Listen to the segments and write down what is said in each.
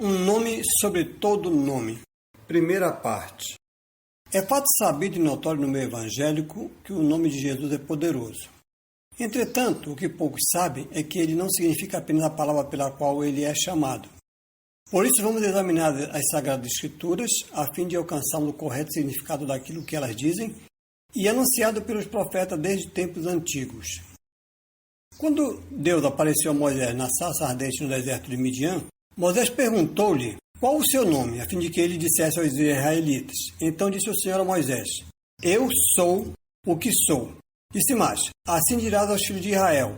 Um nome sobre todo nome. Primeira parte. É fato sabido e notório no meio evangélico que o nome de Jesus é poderoso. Entretanto, o que poucos sabem é que ele não significa apenas a palavra pela qual ele é chamado. Por isso, vamos examinar as Sagradas Escrituras a fim de alcançarmos o correto significado daquilo que elas dizem e anunciado pelos profetas desde tempos antigos. Quando Deus apareceu a Moisés na sarça ardente no deserto de Midian, Moisés perguntou-lhe qual o seu nome, a fim de que ele dissesse aos israelitas. Então disse o Senhor a Moisés: Eu sou o que sou. Disse mais: Assim dirás aos filhos de Israel: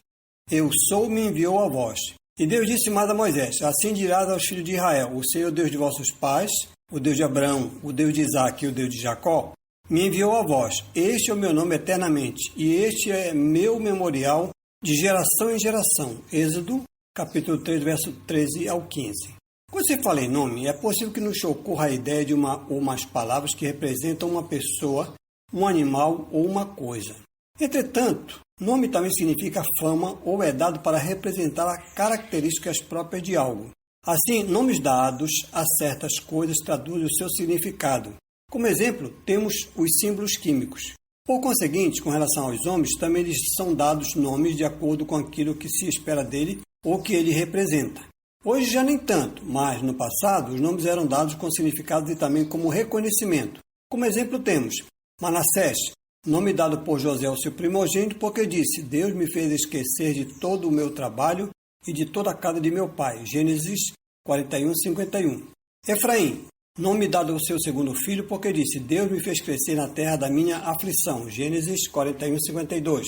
Eu sou, me enviou a vós. E Deus disse mais a Moisés: Assim dirás aos filhos de Israel: O Senhor Deus de vossos pais, o Deus de Abraão, o Deus de Isaque e o Deus de Jacó, me enviou a vós. Este é o meu nome eternamente, e este é meu memorial de geração em geração. Êxodo, capítulo 3, verso 13 ao 15. Quando se fala em nome, é possível que nos ocorra a ideia de uma ou mais palavras que representam uma pessoa, um animal ou uma coisa. Entretanto, nome também significa fama ou é dado para representar as características próprias de algo. Assim, nomes dados a certas coisas traduzem o seu significado. Como exemplo, temos os símbolos químicos. Por conseguinte, com relação aos homens, também lhes são dados nomes de acordo com aquilo que se espera dele ou que ele representa. Hoje já nem tanto, mas no passado os nomes eram dados com significados e também como reconhecimento. Como exemplo temos Manassés, nome dado por José ao seu primogênito, porque disse: Deus me fez esquecer de todo o meu trabalho e de toda a casa de meu pai. Gênesis 41, 51. Efraim, nome dado ao seu segundo filho, porque disse: Deus me fez crescer na terra da minha aflição. Gênesis 41, 52.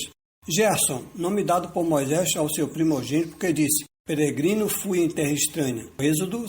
Gerson, nome dado por Moisés ao seu primogênito, porque disse: Peregrino fui em terra estranha. Êxodo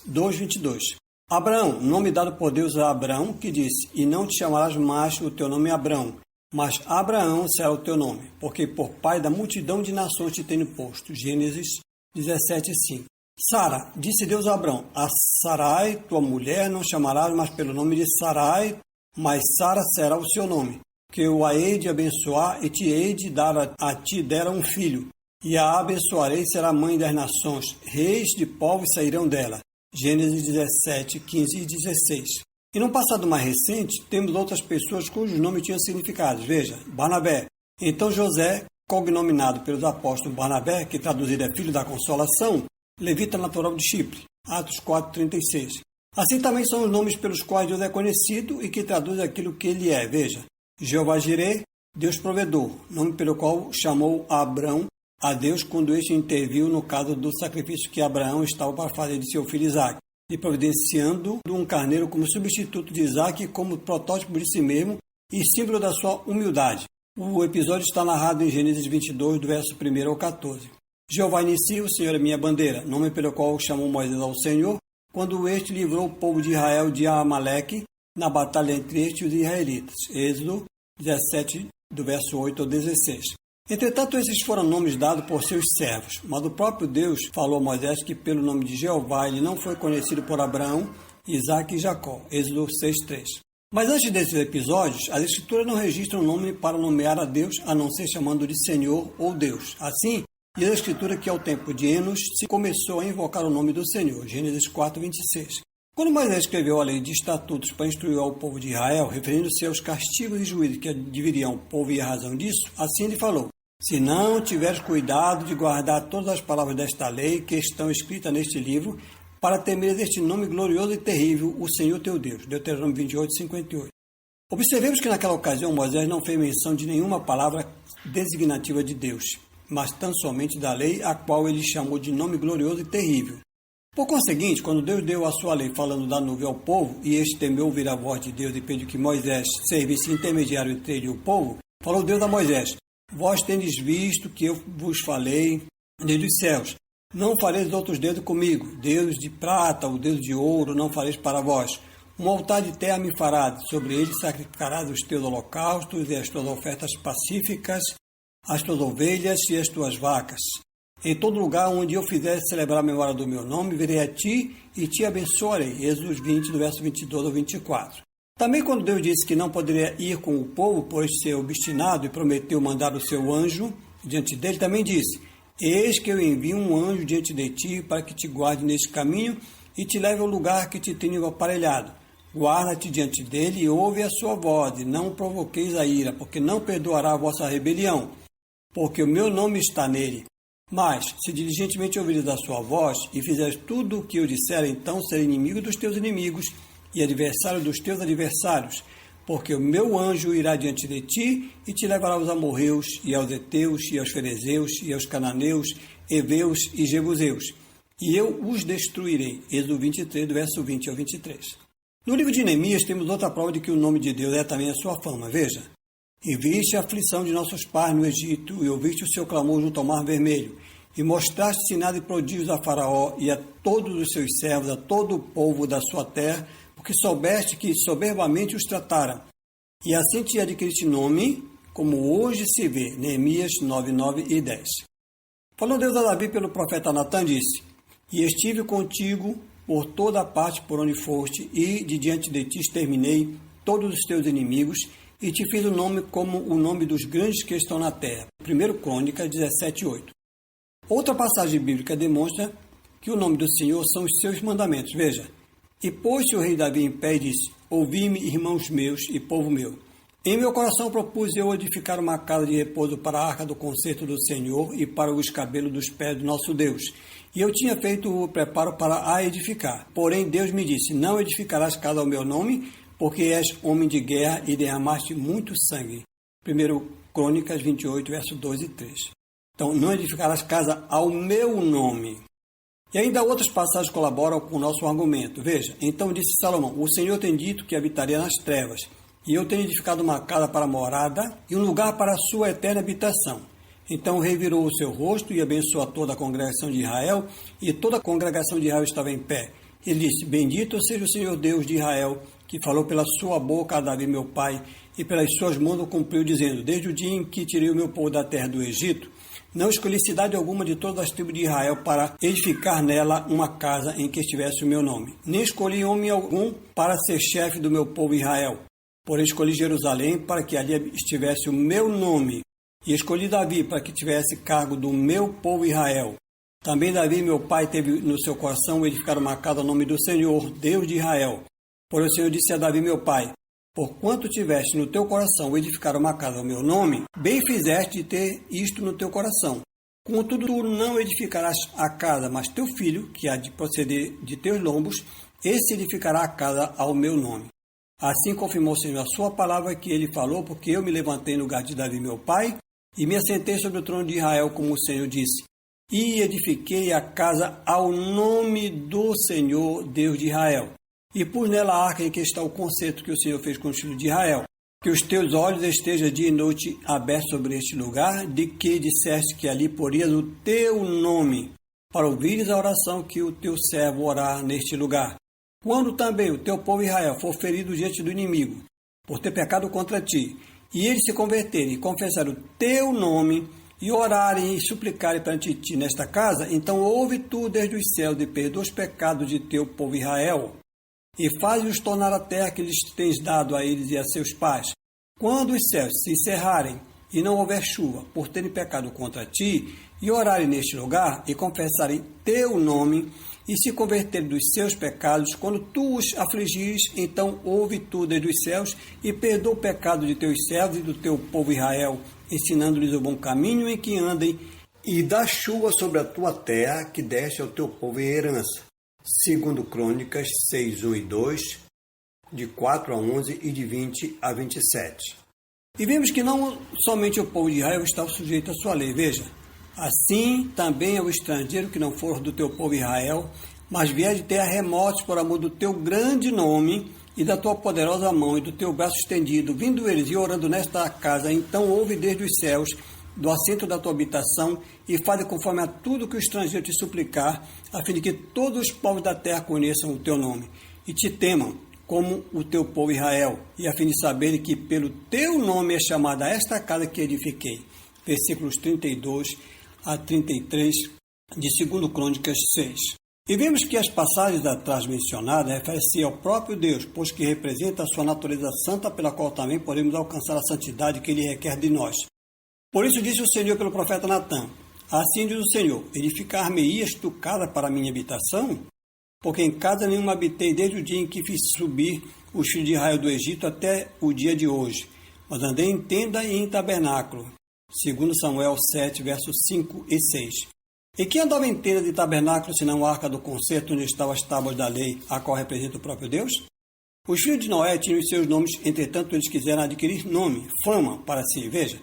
2, 22. Abraão, nome dado por Deus a Abraão, que disse: E não te chamarás mais o teu nome Abraão, mas Abraão será o teu nome, porque por pai da multidão de nações te tenho posto. Gênesis 17, 5. Sara, disse Deus a Abraão: A Sarai, tua mulher, não chamarás mais pelo nome de Sarai, mas Sara será o seu nome, que eu a hei de abençoar e te hei de dar a ti dela um filho, e a abençoarei, será mãe das nações, reis de povos sairão dela. Gênesis 17, 15 e 16. E no passado mais recente, temos outras pessoas cujos nomes tinham significados. Veja, Barnabé. Então José, cognominado pelos apóstolos Barnabé, que traduzido é filho da consolação, levita natural de Chipre. Atos 4, 36. Assim também são os nomes pelos quais Deus é conhecido e que traduz aquilo que ele é. Veja, Jeová Jireh, Deus provedor, nome pelo qual chamou Abrão a Deus quando este interviu no caso do sacrifício que Abraão estava para fazer de seu filho Isaque, e providenciando um carneiro como substituto de Isaque e como protótipo de si mesmo e símbolo da sua humildade. O episódio está narrado em Gênesis 22, do verso 1 ao 14. Jeová inicia: O Senhor é minha bandeira, nome pelo qual chamou Moisés ao Senhor, quando este livrou o povo de Israel de Amaleque na batalha entre este e os israelitas. Êxodo 17, do verso 8 ao 16. Entretanto, esses foram nomes dados por seus servos, mas o próprio Deus falou a Moisés que pelo nome de Jeová ele não foi conhecido por Abraão, Isaque e Jacó. Êxodo 6:3. Mas antes desses episódios, as Escrituras não registram nome para nomear a Deus, a não ser chamando de Senhor ou Deus. Assim, diz a Escritura que ao tempo de Enos se começou a invocar o nome do Senhor. Gênesis 4:26. Quando Moisés escreveu a lei de estatutos para instruir ao povo de Israel, referindo-se aos castigos e juízos que adviriam o povo e a razão disso, assim ele falou: Se não tiveres cuidado de guardar todas as palavras desta lei que estão escritas neste livro, para temeres este nome glorioso e terrível, o Senhor teu Deus. Deuteronômio 28, 58. Observemos que naquela ocasião Moisés não fez menção de nenhuma palavra designativa de Deus, mas tão somente da lei, a qual ele chamou de nome glorioso e terrível. Por conseguinte, quando Deus deu a sua lei falando da nuvem ao povo, e este temeu ouvir a voz de Deus e pediu que Moisés servisse intermediário entre ele e o povo, falou Deus a Moisés: Vós tendes visto que eu vos falei desde os céus. Não fareis outros deuses comigo, deuses de prata ou deuses de ouro, não fareis para vós. Um altar de terra me farás, sobre ele sacrificarás os teus holocaustos e as tuas ofertas pacíficas, as tuas ovelhas e as tuas vacas. Em todo lugar onde eu fizer celebrar a memória do meu nome, virei a ti e te abençoarei. Êxodo 20, do verso 22 ao 24. Também quando Deus disse que não poderia ir com o povo, por ser obstinado, e prometeu mandar o seu anjo diante dele, também disse: Eis que eu envio um anjo diante de ti para que te guarde neste caminho e te leve ao lugar que te tenho aparelhado. Guarda-te diante dele e ouve a sua voz, e não provoqueis a ira, porque não perdoará a vossa rebelião, porque o meu nome está nele. Mas, se diligentemente ouvires a sua voz, e fizeres tudo o que eu disser, então serei inimigo dos teus inimigos, e adversário dos teus adversários, porque o meu anjo irá diante de ti, e te levará aos amorreus, e aos heteus, e aos ferezeus, e aos cananeus, heveus e jebuseus, e eu os destruirei. Êxodo 23, do verso 20 ao 23. No livro de Neemias temos outra prova de que o nome de Deus é também a sua fama. Veja: e viste a aflição de nossos pais no Egito, e ouviste o seu clamor junto ao Mar Vermelho, e mostraste sinais e prodígios a Faraó e a todos os seus servos, a todo o povo da sua terra, porque soubeste que soberbamente os trataram. E assim te adquiriste nome, como hoje se vê. Neemias 9, 9 e 10. Falou Deus a Davi pelo profeta Natã, disse: e estive contigo por toda a parte por onde foste, e de diante de ti exterminei todos os teus inimigos, e te fiz o nome como o nome dos grandes que estão na terra. 1 Crônicas 17, 8. Outra passagem bíblica demonstra que o nome do Senhor são os seus mandamentos. Veja: e pôs-se o rei Davi em pé e disse: ouvi-me, irmãos meus e povo meu. Em meu coração propus eu edificar uma casa de repouso para a arca do concerto do Senhor e para o escabelo dos pés do nosso Deus. E eu tinha feito o preparo para a edificar. Porém Deus me disse: não edificarás casa ao meu nome, porque és homem de guerra e derramaste muito sangue. 1 Crônicas 28, versos 2 e 3. Então, não edificarás casa ao meu nome. E ainda outras passagens colaboram com o nosso argumento. Veja: então disse Salomão: o Senhor tem dito que habitaria nas trevas, e eu tenho edificado uma casa para morada e um lugar para a sua eterna habitação. Então o rei virou o seu rosto e abençoou a toda a congregação de Israel, e toda a congregação de Israel estava em pé. Ele disse: bendito seja o Senhor Deus de Israel, que falou pela sua boca a Davi meu pai, e pelas suas mãos o cumpriu, dizendo: desde o dia em que tirei o meu povo da terra do Egito, não escolhi cidade alguma de todas as tribos de Israel para edificar nela uma casa em que estivesse o meu nome. Nem escolhi homem algum para ser chefe do meu povo Israel. Porém escolhi Jerusalém para que ali estivesse o meu nome. E escolhi Davi para que tivesse cargo do meu povo Israel. Também Davi, meu pai, teve no seu coração edificar uma casa ao nome do Senhor, Deus de Israel. Porém o Senhor disse a Davi, meu pai: porquanto tiveste no teu coração edificar uma casa ao meu nome, bem fizeste de ter isto no teu coração. Contudo, tu não edificarás a casa, mas teu filho, que há de proceder de teus lombos, esse edificará a casa ao meu nome. Assim confirmou o Senhor a sua palavra que ele falou, porque eu me levantei no lugar de Davi, meu pai, e me assentei sobre o trono de Israel, como o Senhor disse. E edifiquei a casa ao nome do Senhor, Deus de Israel. E pus nela a arca em que está o concerto que o Senhor fez com os filhos de Israel. Que os teus olhos estejam dia e noite abertos sobre este lugar, de que disseste que ali porias o teu nome, para ouvires a oração que o teu servo orar neste lugar. Quando também o teu povo Israel for ferido diante do inimigo, por ter pecado contra ti, e eles se converterem e confessarem o teu nome, e orarem e suplicarem perante ti nesta casa, então ouve tu desde os céus e perdoa os pecados de teu povo Israel, e faz-os tornar a terra que lhes tens dado a eles e a seus pais. Quando os céus se encerrarem e não houver chuva, por terem pecado contra ti, e orarem neste lugar, e confessarem teu nome, e se converterem dos seus pecados, quando tu os afligires, então ouve tu desde os céus, e perdoa o pecado de teus servos e do teu povo Israel, ensinando-lhes o bom caminho em que andem, e dá chuva sobre a tua terra, que deste ao teu povo em herança. 2 Crônicas 6, 1 e 2, de 4 a 11 e de 20 a 27. E vemos que não somente o povo de Israel estava sujeito à sua lei. Veja: assim também é o estrangeiro que não for do teu povo Israel, mas vier de terra remotos por amor do teu grande nome e da tua poderosa mão e do teu braço estendido, vindo eles e orando nesta casa, então ouve desde os céus, do assento da tua habitação, e faze conforme a tudo que o estrangeiro te suplicar, a fim de que todos os povos da terra conheçam o teu nome, e te temam, como o teu povo Israel, e a fim de saberem que pelo teu nome é chamada esta casa que edifiquei. Versículos 32 a 33 de 2 Crônicas 6. E vemos que as passagens atrás mencionadas referem-se ao próprio Deus, pois que representa a sua natureza santa, pela qual também podemos alcançar a santidade que Ele requer de nós. Por isso disse o Senhor pelo profeta Natã: assim diz o Senhor: edificar-me-ias tu casa para a minha habitação? porque em casa nenhuma habitei desde o dia em que fiz subir os filhos de Israel do Egito até o dia de hoje, mas andei em tenda e em tabernáculo. Segundo Samuel 7, versos 5 e 6. E quem andava em tenda de tabernáculo, senão a arca do concerto, onde estavam as tábuas da lei, a qual representa o próprio Deus? Os filhos de Noé tinham os seus nomes, entretanto eles quiseram adquirir nome, fama para si, veja.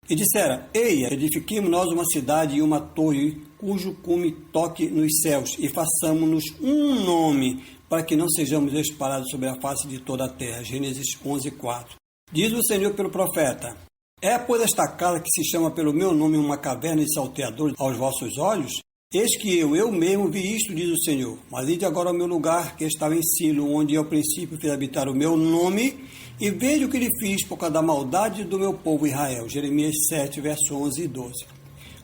E disseram, eia, edifiquemos nós uma cidade e uma torre, cujo cume toque nos céus, e façamos-nos um nome, para que não sejamos espalhados sobre a face de toda a terra. Gênesis 11, 4. Diz o Senhor pelo profeta, é, pois, esta casa que se chama pelo meu nome uma caverna de salteadores aos vossos olhos? Eis que eu mesmo vi isto, diz o Senhor. Mas ide agora ao meu lugar, que estava em Silo, onde ao princípio fiz habitar o meu nome, e veja o que lhe fiz por causa da maldade do meu povo Israel. Jeremias 7, versos 11 e 12.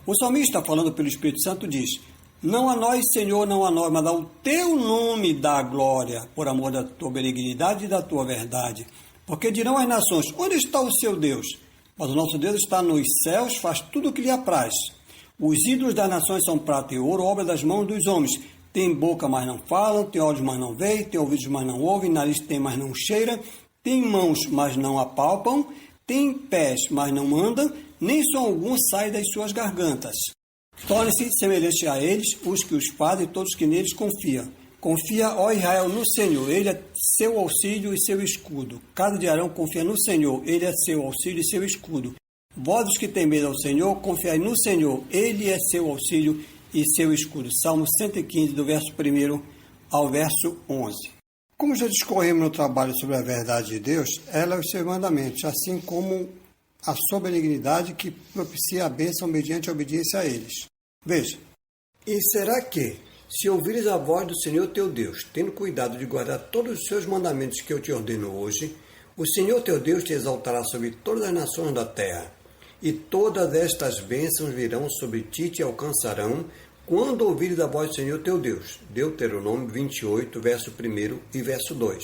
O salmista, falando pelo Espírito Santo, diz, não a nós, Senhor, não a nós, mas ao teu nome dá glória, por amor da tua benignidade e da tua verdade. Porque dirão as nações, onde está o seu Deus? Mas o nosso Deus está nos céus, faz tudo o que lhe apraz. Os ídolos das nações são prata e ouro, obra das mãos dos homens. Tem boca, mas não falam, tem olhos, mas não veem, tem ouvidos, mas não ouvem, nariz tem, mas não cheira, tem mãos, mas não apalpam, tem pés, mas não andam, nem som algum sai das suas gargantas. Tornem-se semelhantes a eles os que os fazem e todos que neles confiam. Confia, ó Israel, no Senhor, ele é seu auxílio e seu escudo. Casa de Arão confia no Senhor, ele é seu auxílio e seu escudo. Vós os que temeis ao Senhor, confiai no Senhor, ele é seu auxílio e seu escudo. Salmo 115, do verso 1 ao verso 11. Como já discorremos no trabalho sobre a verdade de Deus, ela é os seus mandamentos, assim como a sua benignidade que propicia a bênção mediante a obediência a eles. Veja, e será que, se ouvires a voz do Senhor teu Deus, tendo cuidado de guardar todos os seus mandamentos que eu te ordeno hoje, o Senhor teu Deus te exaltará sobre todas as nações da terra, e todas estas bênçãos virão sobre ti e te alcançarão, quando ouvires a voz do Senhor teu Deus. Deuteronômio 28, verso 1 e verso 2.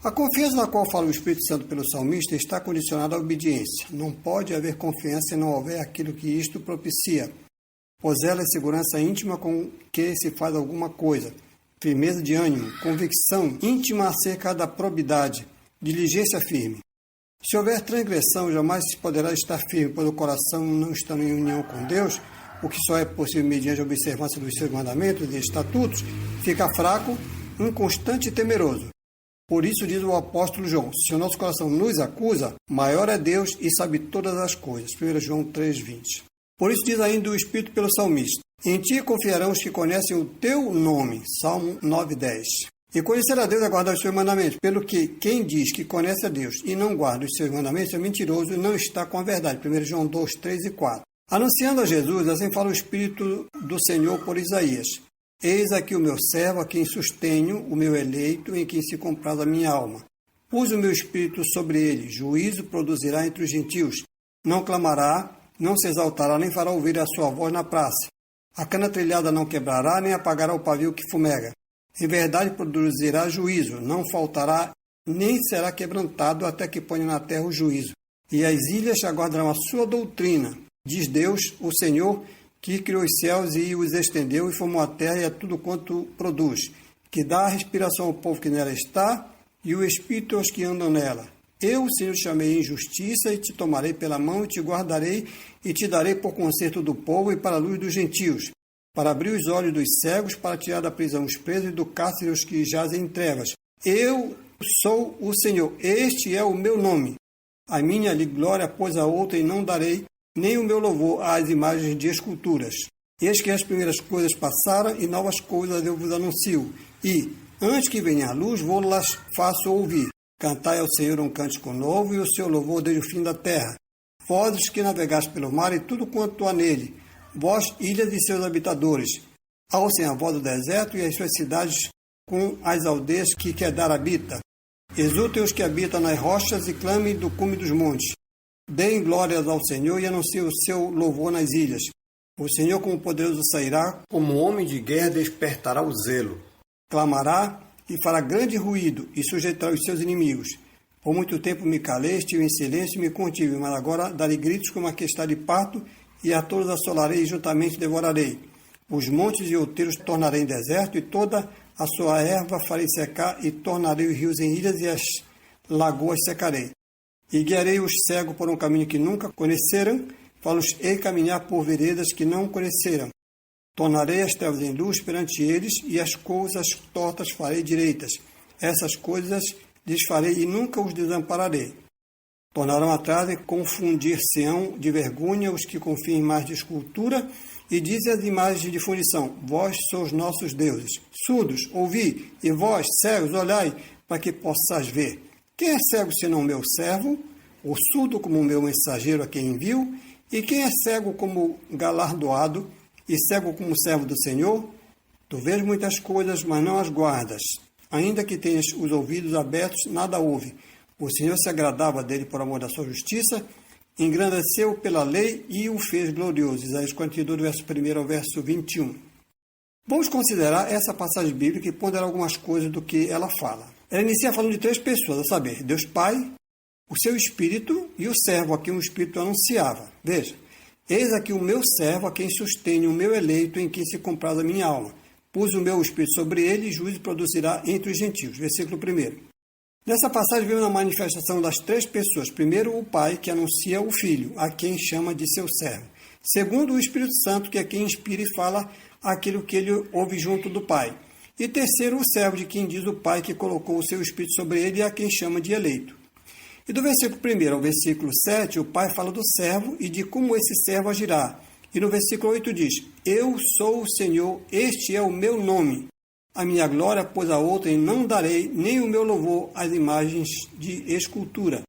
A confiança na qual fala o Espírito Santo pelo salmista está condicionada à obediência. Não pode haver confiança se não houver aquilo que isto propicia, pois ela é segurança íntima com que se faz alguma coisa, firmeza de ânimo, convicção íntima acerca da probidade, diligência firme. Se houver transgressão, jamais se poderá estar firme, pois o coração não está em união com Deus, o que só é possível mediante a observância dos seus mandamentos e estatutos, fica fraco, inconstante e temeroso. Por isso diz o apóstolo João, se o nosso coração nos acusa, maior é Deus e sabe todas as coisas. 1 João 3,20. Por isso diz ainda o Espírito pelo salmista, em ti confiarão os que conhecem o teu nome. Salmo 9,10. E conhecer a Deus é guardar os seus mandamentos, pelo que quem diz que conhece a Deus e não guarda os seus mandamentos é mentiroso e não está com a verdade. 1 João 2, 3 e 4. Anunciando a Jesus, assim fala o Espírito do Senhor por Isaías. Eis aqui o meu servo, a quem sustenho, o meu eleito, em quem se compraz a minha alma. Pus o meu Espírito sobre ele, juízo produzirá entre os gentios. Não clamará, não se exaltará, nem fará ouvir a sua voz na praça. A cana trilhada não quebrará, nem apagará o pavio que fumega. Em verdade produzirá juízo, não faltará, nem será quebrantado até que ponha na terra o juízo. E as ilhas aguardarão a sua doutrina. Diz Deus, o Senhor, que criou os céus e os estendeu, e formou a terra e a tudo quanto produz, que dá a respiração ao povo que nela está, e o espírito aos que andam nela. Eu, o Senhor, te chamei em justiça, e te tomarei pela mão, e te guardarei, e te darei por conserto do povo e para a luz dos gentios, para abrir os olhos dos cegos, para tirar da prisão os presos e do cárcere os que jazem em trevas. Eu sou o Senhor, este é o meu nome. A minha glória, pois a outra, e não darei, nem o meu louvor às imagens de esculturas. Eis que as primeiras coisas passaram, e novas coisas eu vos anuncio. E, antes que venha a luz, vou-las faço ouvir. Cantai ao Senhor um cântico novo, e o seu louvor desde o fim da terra. Vós que navegaste pelo mar, e tudo quanto há nele, vós, ilhas e seus habitadores. Alcem a voz do deserto, e as suas cidades com as aldeias que Quedar habita. Exultem os que habitam nas rochas, e clamem do cume dos montes. Deem glórias ao Senhor, e anunciem o seu louvor nas ilhas. O Senhor, como poderoso, sairá, como homem de guerra, despertará o zelo. Clamará, e fará grande ruído, e sujeitará os seus inimigos. Por muito tempo me calei, estive em silêncio e me contive, mas agora darei gritos como a que está de parto, e a todos assolarei e juntamente devorarei. Os montes e outeiros tornarei em deserto, e toda a sua erva farei secar, e tornarei os rios em ilhas, e as lagoas secarei. E guiarei os cegos por um caminho que nunca conheceram, fá-los-ei caminhar por veredas que não conheceram. Tornarei as trevas em luz perante eles, e as coisas tortas farei direitas. Essas coisas lhes farei e nunca os desampararei. Tornarão atrás e confundir-se-ão de vergonha os que confiam em imagens de escultura, e dizem as imagens de fundição: vós sois nossos deuses. Surdos, ouvi, e vós, cegos, olhai, para que possais ver. Quem é cego senão meu servo, ou surdo como o meu mensageiro a quem envio? E quem é cego como galardoado, e cego como servo do Senhor? Tu vês muitas coisas, mas não as guardas. Ainda que tenhas os ouvidos abertos, nada ouve. O Senhor se agradava dele por amor da sua justiça, engrandeceu pela lei e o fez glorioso. Isaías 42, verso 1 ao verso 21. Vamos considerar essa passagem bíblica e ponderar algumas coisas do que ela fala. Ela inicia falando de 3 pessoas, a saber, Deus Pai, o seu Espírito e o servo a quem o Espírito anunciava. Veja, eis aqui o meu servo a quem sustém o meu eleito, em quem se compraz a minha alma. Pus o meu Espírito sobre ele, e juízo produzirá entre os gentios. Versículo 1. Nessa passagem vemos a manifestação das 3 pessoas. Primeiro, o Pai, que anuncia o Filho, a quem chama de seu servo. Segundo, o Espírito Santo, que é quem inspira e fala aquilo que ele ouve junto do Pai. E terceiro, o servo, de quem diz o Pai, que colocou o seu Espírito sobre ele, e a quem chama de eleito. E do versículo 1 ao versículo 7, o Pai fala do servo e de como esse servo agirá. E no versículo 8 diz: Eu sou o Senhor, este é o meu nome. A minha glória, pois a outrem não darei, nem o meu louvor às imagens de escultura.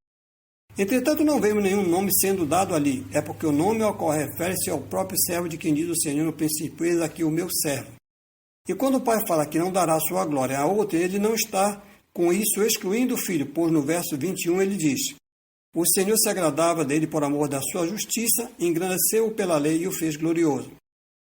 Entretanto, não vemos nenhum nome sendo dado ali. É porque o nome ao qual refere-se ao próprio servo, de quem diz o Senhor no princípio: eis aqui o meu servo. E quando o Pai fala que não dará sua glória a outrem, ele não está com isso excluindo o Filho, pois no verso 21 ele diz: O Senhor se agradava dele por amor da sua justiça, engrandeceu-o pela lei e o fez glorioso.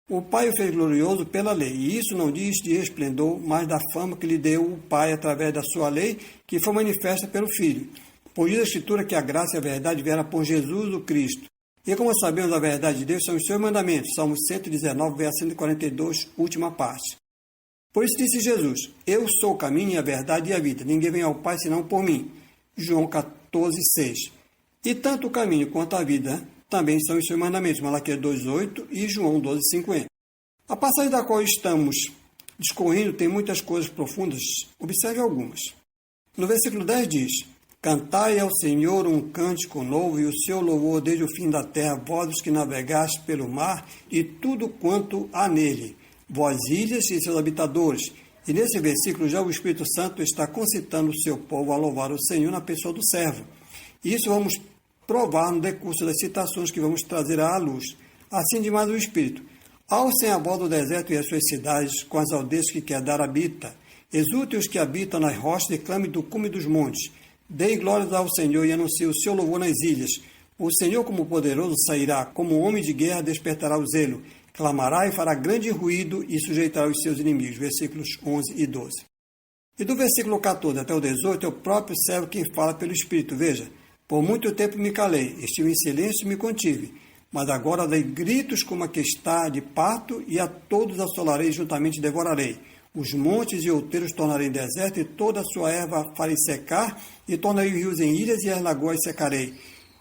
O Pai o fez glorioso pela lei, e isso não diz de esplendor, mas da fama que lhe deu o Pai através da sua lei, que foi manifesta pelo Filho. Pois diz a Escritura que a graça e a verdade vieram por Jesus o Cristo. E como sabemos, a verdade de Deus são os seus mandamentos. Salmo 119, verso 142, última parte. Por isso disse Jesus: Eu sou o caminho e a verdade e a vida. Ninguém vem ao Pai senão por mim. João 14, 6. E tanto o caminho quanto a vida também são os seus mandamentos. Malaquias 2,8 e João 12,50. A passagem da qual estamos discorrendo tem muitas coisas profundas. Observe algumas. No versículo 10 diz: Cantai ao Senhor um cântico novo, e o seu louvor desde o fim da terra, vós os que navegaste pelo mar, e tudo quanto há nele, vós ilhas e seus habitadores. E nesse versículo já o Espírito Santo está concitando o seu povo a louvar o Senhor na pessoa do servo. E isso vamos provar no decurso das citações que vamos trazer à luz. Assim demais o Espírito: Alcem a voz do deserto e as suas cidades, com as aldeias que Quedar habita. Exulte os que habitam nas rochas e clame do cume dos montes. Dei glórias ao Senhor e anuncie o seu louvor nas ilhas. O Senhor, como poderoso, sairá, como homem de guerra despertará o zelo. Clamará e fará grande ruído e sujeitará os seus inimigos. Versículos 11 e 12. E do versículo 14 até o 18 é o próprio servo quem fala pelo Espírito. Veja: Por muito tempo me calei, estive em silêncio e me contive. Mas agora dei gritos como a que está de parto, e a todos assolarei, juntamente devorarei. Os montes e outeiros tornarei deserto, e toda a sua erva farei secar, e tornarei os rios em ilhas, e as lagoas secarei.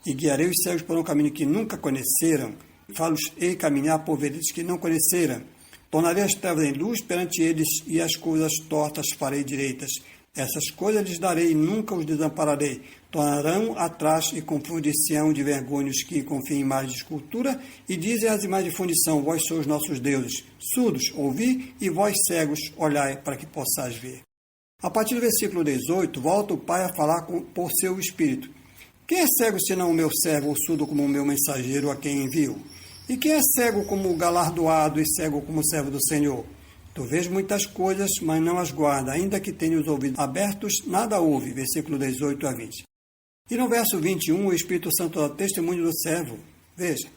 E guiarei os cegos por um caminho que nunca conheceram, fá-los-ei caminhar por veredas que não conheceram. Tornarei as trevas em luz perante eles, e as coisas tortas farei direitas. Essas coisas lhes darei e nunca os desampararei. Tornarão atrás e confundir-se-ão de vergonha os que confiam em imagens de escultura, e dizem as imagens de fundição: vós sois nossos deuses. Surdos, ouvi, e vós cegos, olhai, para que possais ver. A partir do versículo 18, volta o Pai a falar por seu Espírito: Quem é cego senão o meu servo, ou surdo como o meu mensageiro a quem envio? E quem é cego como o galardoado e cego como o servo do Senhor? Tu vês muitas coisas, mas não as guarda. Ainda que tenha os ouvidos abertos, nada ouve. Versículo 18 a 20. E no verso 21, o Espírito Santo dá testemunho do servo. Veja: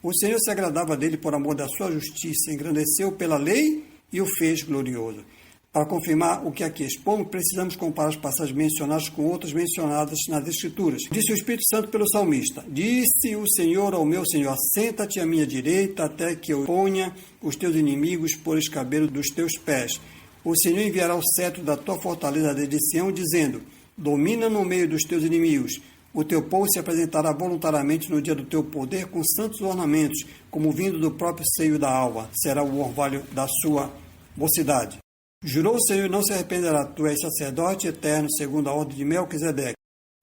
O Senhor se agradava dele por amor da sua justiça, engrandeceu pela lei e o fez glorioso. Para confirmar o que aqui expomos, precisamos comparar as passagens mencionadas com outras mencionadas nas Escrituras. Disse o Espírito Santo pelo salmista: Disse o Senhor ao meu Senhor: Assenta-te à minha direita, até que eu ponha os teus inimigos por escabelo dos teus pés. O Senhor enviará o cetro da tua fortaleza desde Sião, dizendo: domina no meio dos teus inimigos. O teu povo se apresentará voluntariamente no dia do teu poder com santos ornamentos, como vindo do próprio seio da alva. Será o orvalho da sua mocidade. Jurou o Senhor e não se arrependerá. Tu és sacerdote eterno, segundo a ordem de Melquisedeque.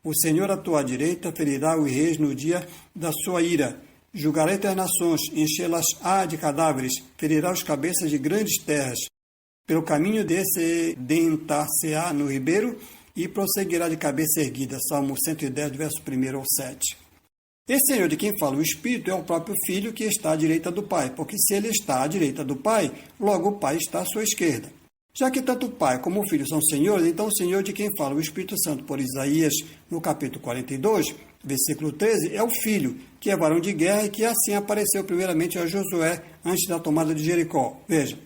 O Senhor à tua direita ferirá os reis no dia da sua ira. Julgará entre as nações, enchê-las-á de cadáveres, ferirá os cabeças de grandes terras. Pelo caminho descedentar-se-á no ribeiro e prosseguirá de cabeça erguida. Salmo 110, verso 1 ao 7. Esse Senhor de quem fala o Espírito é o próprio Filho que está à direita do Pai, porque se ele está à direita do Pai, logo o Pai está à sua esquerda. Já que tanto o Pai como o Filho são senhores, então o Senhor de quem fala o Espírito Santo por Isaías, no capítulo 42, versículo 13, é o Filho, que é varão de guerra e que assim apareceu primeiramente a Josué antes da tomada de Jericó. Veja.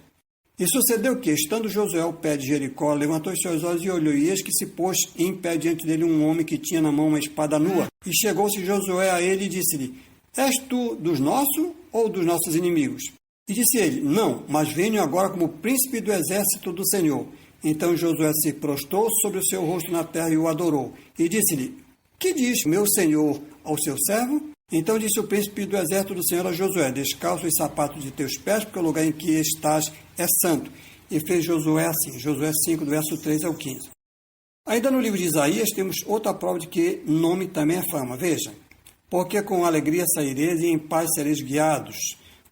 E sucedeu que, estando Josué ao pé de Jericó, levantou os seus olhos e olhou, e eis que se pôs em pé diante dele um homem que tinha na mão uma espada nua. E chegou-se Josué a ele e disse-lhe: és tu dos nossos ou dos nossos inimigos? E disse ele: não, mas venho agora como príncipe do exército do Senhor. Então Josué se prostrou sobre o seu rosto na terra e o adorou. E disse-lhe: que diz meu senhor ao seu servo? Então disse o príncipe do exército do Senhor a Josué: descalça os sapatos de teus pés, porque o lugar em que estás é santo. E fez Josué assim. Josué 5, do verso 3 ao 15. Ainda no livro de Isaías temos outra prova de que nome também é fama. Veja: porque com alegria saireis e em paz sereis guiados.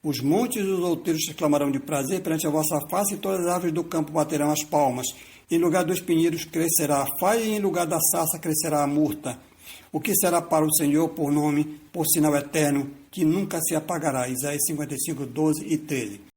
Os montes e os outeiros exclamarão de prazer perante a vossa face, e todas as árvores do campo baterão as palmas. Em lugar dos pinheiros crescerá a faia, e em lugar da sarça crescerá a murta. O que será para o Senhor por nome, por sinal eterno, que nunca se apagará. Isaías 55, 12 e 13.